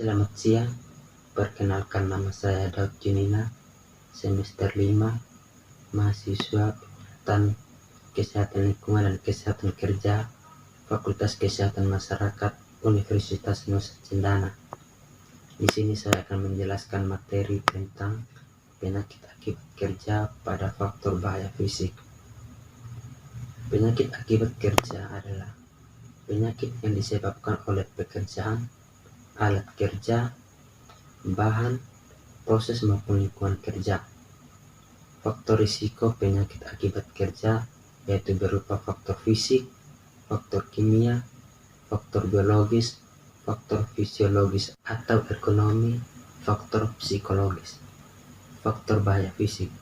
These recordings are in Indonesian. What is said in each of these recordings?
Selamat siang, perkenalkan nama saya Daud Junina, semester 5, mahasiswa Pendidikan Kesehatan Lingkungan dan Kesehatan Kerja, Fakultas Kesehatan Masyarakat, Universitas Nusa Cendana. Di sini saya akan menjelaskan materi tentang penyakit akibat kerja pada faktor bahaya fisik. Penyakit akibat kerja adalah penyakit yang disebabkan oleh pekerjaan, alat kerja, bahan, proses maupun lingkungan kerja. Faktor risiko penyakit akibat kerja yaitu berupa faktor fisik, faktor kimia, faktor biologis, faktor fisiologis atau ekonomi, faktor psikologis. Faktor bahaya fisik.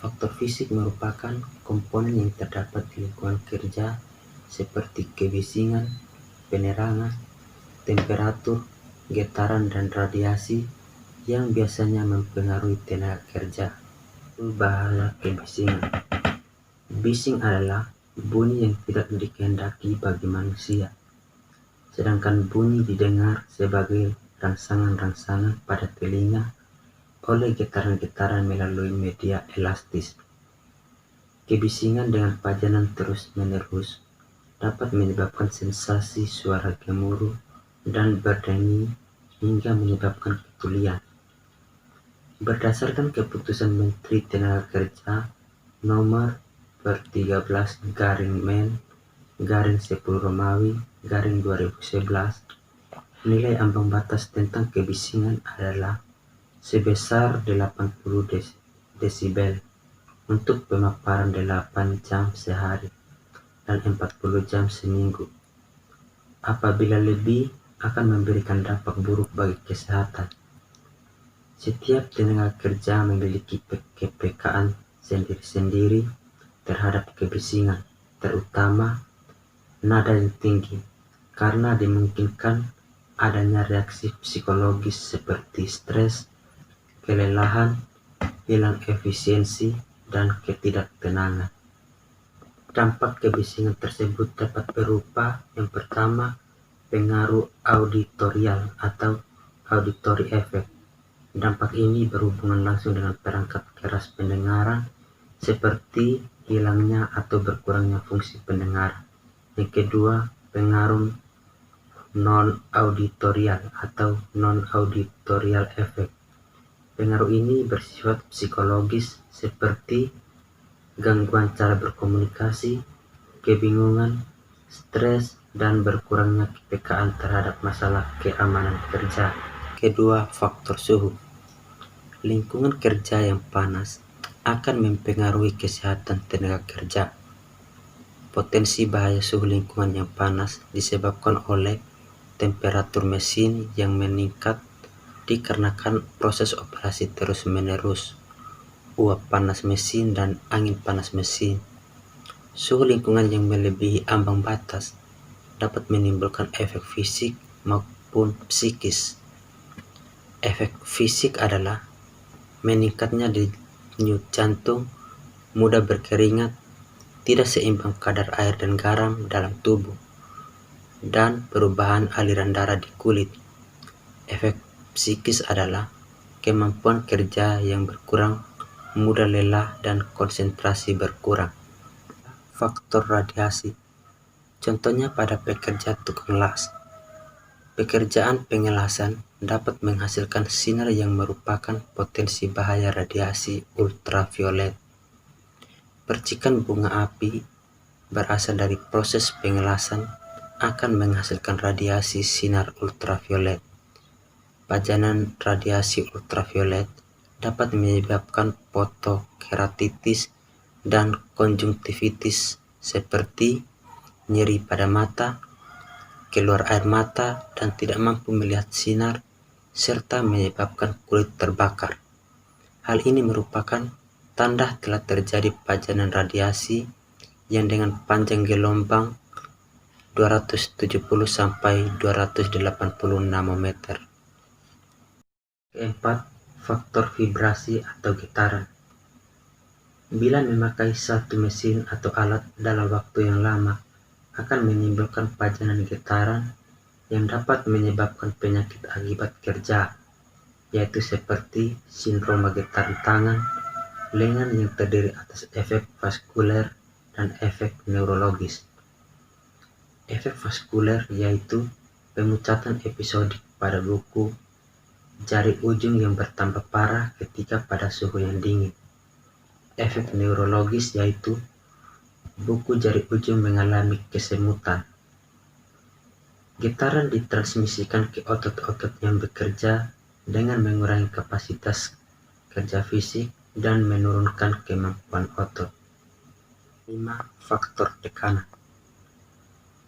Faktor fisik merupakan komponen yang terdapat di lingkungan kerja seperti kebisingan, penerangan, temperatur, getaran dan radiasi yang biasanya mempengaruhi tenaga kerja. Bahaya kebisingan. Bising adalah bunyi yang tidak dikehendaki bagi manusia, sedangkan bunyi didengar sebagai rangsangan-rangsangan pada telinga oleh getaran-getaran melalui media elastis. Kebisingan dengan pajanan terus-menerus dapat menyebabkan sensasi suara gemuruh dan berdenging hingga menyebabkan ketulian. Berdasarkan keputusan Menteri Tenaga Kerja nomor 13/10 Romawi/2011, nilai ambang batas tentang kebisingan adalah sebesar 80 desibel untuk pemaparan 8 jam sehari dan 40 jam seminggu. Apabila lebih, akan memberikan dampak buruk bagi kesehatan. Setiap tenaga kerja memiliki kepekaan sendiri-sendiri terhadap kebisingan, terutama nada yang tinggi, karena dimungkinkan adanya reaksi psikologis seperti stres, kelelahan, hilang efisiensi, dan ketidaktenangan. Dampak kebisingan tersebut dapat berupa yang pertama, pengaruh auditorial atau auditory effect. Dampak ini berhubungan langsung dengan perangkat keras pendengaran seperti hilangnya atau berkurangnya fungsi pendengaran. Yang kedua, pengaruh non-auditorial atau non-auditorial effect. Pengaruh ini bersifat psikologis seperti gangguan cara berkomunikasi, kebingungan, stres, dan berkurangnya kepekaan terhadap masalah keamanan kerja. Kedua, faktor suhu. Lingkungan kerja yang panas akan mempengaruhi kesehatan tenaga kerja. Potensi bahaya suhu lingkungan yang panas disebabkan oleh temperatur mesin yang meningkat dikarenakan proses operasi terus-menerus, uap panas mesin dan angin panas mesin. Suhu lingkungan yang melebihi ambang batas dapat menimbulkan efek fisik maupun psikis. Efek fisik adalah meningkatnya denyut jantung, mudah berkeringat, tidak seimbang kadar air dan garam dalam tubuh, dan perubahan aliran darah di kulit. Efek psikis adalah kemampuan kerja yang berkurang, mudah lelah, dan konsentrasi berkurang. Faktor radiasi. Contohnya pada pekerja tukang las. Pekerjaan pengelasan dapat menghasilkan sinar yang merupakan potensi bahaya radiasi ultraviolet. Percikan bunga api berasal dari proses pengelasan akan menghasilkan radiasi sinar ultraviolet. Pajanan radiasi ultraviolet dapat menyebabkan fotokeratitis dan konjungtivitis seperti nyeri pada mata, keluar air mata, dan tidak mampu melihat sinar, serta menyebabkan kulit terbakar. Hal ini merupakan tanda telah terjadi pajanan radiasi yang dengan panjang gelombang 270 sampai 280 nanometer. Keempat, faktor vibrasi atau getaran. Bila memakai satu mesin atau alat dalam waktu yang lama, akan menimbulkan pajanan getaran yang dapat menyebabkan penyakit akibat kerja, yaitu seperti sindroma getar di tangan, lengan yang terdiri atas efek vaskuler dan efek neurologis. Efek vaskuler yaitu pemecatan episodik pada buku jari ujung yang bertambah parah ketika pada suhu yang dingin. Efek neurologis yaitu buku jari ujung mengalami kesemutan. Getaran ditransmisikan ke otot-otot yang bekerja dengan mengurangi kapasitas kerja fisik dan menurunkan kemampuan otot. 5. Faktor tekanan.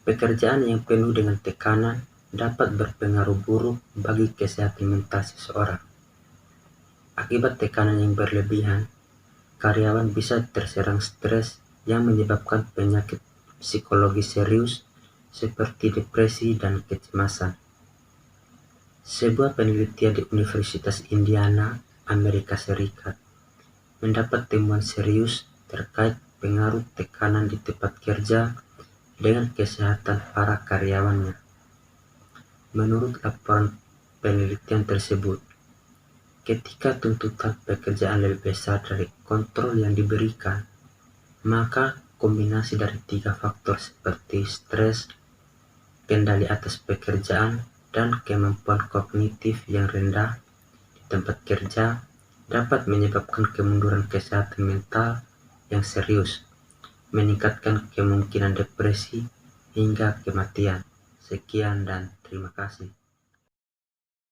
Pekerjaan yang penuh dengan tekanan dapat berpengaruh buruk bagi kesehatan mental seseorang. Akibat tekanan yang berlebihan, karyawan bisa terserang stres yang menyebabkan penyakit psikologis serius seperti depresi dan kecemasan. Sebuah penelitian di Universitas Indiana, Amerika Serikat, mendapat temuan serius terkait pengaruh tekanan di tempat kerja dengan kesehatan para karyawannya. Menurut laporan penelitian tersebut, ketika tuntutan pekerjaan lebih besar dari kontrol yang diberikan, maka kombinasi dari 3 faktor seperti stres, kendali atas pekerjaan, dan kemampuan kognitif yang rendah di tempat kerja dapat menyebabkan kemunduran kesehatan mental yang serius, meningkatkan kemungkinan depresi hingga kematian. Sekian dan terima kasih.